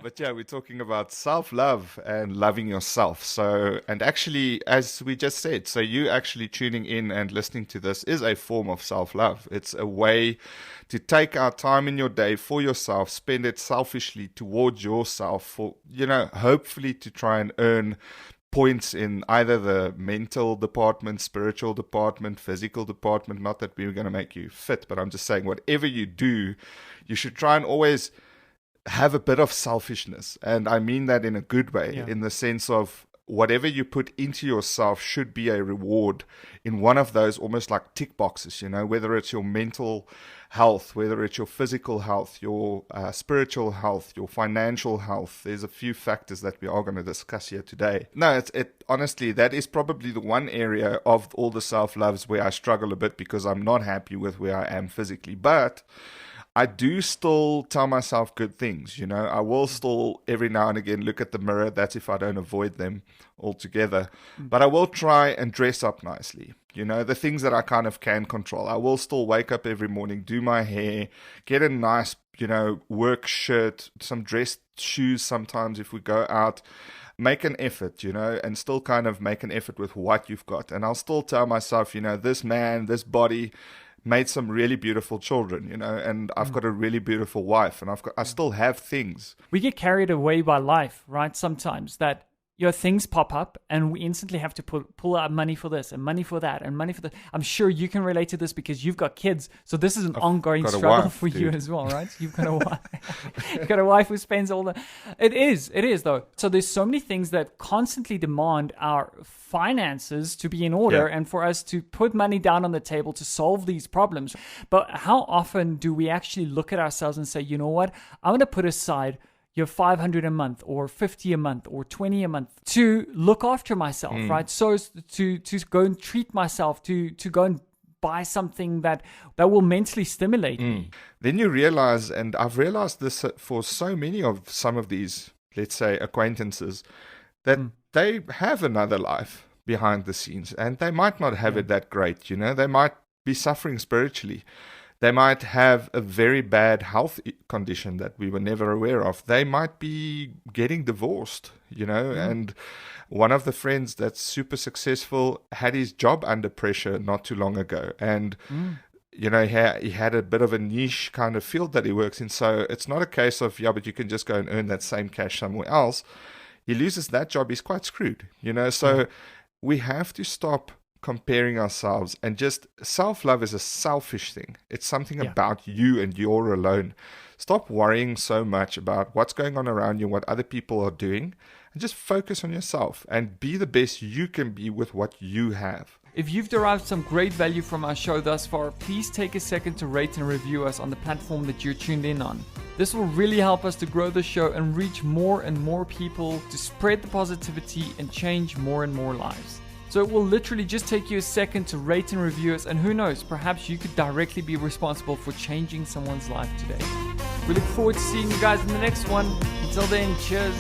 But yeah, we're talking about self-love and loving yourself. So, and actually, as we just said, so you actually tuning in and listening to this is a form of self-love. It's a way to take our time in your day for yourself, spend it selfishly towards yourself for, hopefully to try and earn points in either the mental department, spiritual department, physical department. Not that we were going to make you fit, but I'm just saying whatever you do, you should try and always have a bit of selfishness. And I mean that in a good way, in the sense of whatever you put into yourself should be a reward in one of those almost like tick boxes, whether it's your mental health, whether it's your physical health, your spiritual health, your financial health. There's a few factors that we are going to discuss here today. No, honestly, that is probably the one area of all the self-loves where I struggle a bit because I'm not happy with where I am physically. But I do still tell myself good things, I will still every now and again look at the mirror. That's if I don't avoid them altogether. But I will try and dress up nicely, the things that I kind of can control. I will still wake up every morning, do my hair, get a nice, work shirt, some dressed shoes sometimes if we go out. Make an effort, and still kind of make an effort with what you've got. And I'll still tell myself, this man, this body made some really beautiful children, and I've got a really beautiful wife, and I still have things. We get carried away by life, right? Sometimes that things pop up and we instantly have to pull out money for this and money for that and money for that. I'm sure you can relate to this because you've got kids. So this is an ongoing struggle for you as well, right? You've got a wife. You've got a wife who spends all the... It is though. So there's so many things that constantly demand our finances to be in order and for us to put money down on the table to solve these problems. But how often do we actually look at ourselves and say, you know what? I'm going to put aside your $500 a month or $50 a month or $20 a month to look after myself, right? So to go and treat myself, to go and buy something that will mentally stimulate me. Then you realize, and I've realized this for so many of some of these, let's say, acquaintances, that they have another life behind the scenes and they might not have it that great, They might be suffering spiritually. They might have a very bad health condition that we were never aware of. They might be getting divorced, and one of the friends that's super successful had his job under pressure not too long ago. And, he had a bit of a niche kind of field that he works in. So it's not a case of, but you can just go and earn that same cash somewhere else. He loses that job, he's quite screwed, So we have to stop comparing ourselves, and just self-love is a selfish thing. It's something about you and you're alone. Stop worrying so much about what's going on around you, what other people are doing, and just focus on yourself and be the best you can be with what you have. If you've derived some great value from our show thus far, please take a second to rate and review us on the platform that you're tuned in on. This will really help us to grow the show and reach more and more people, to spread the positivity and change more and more lives. So it will literally just take you a second to rate and review us, and who knows, perhaps you could directly be responsible for changing someone's life today. We look forward to seeing you guys in the next one. Until then, cheers.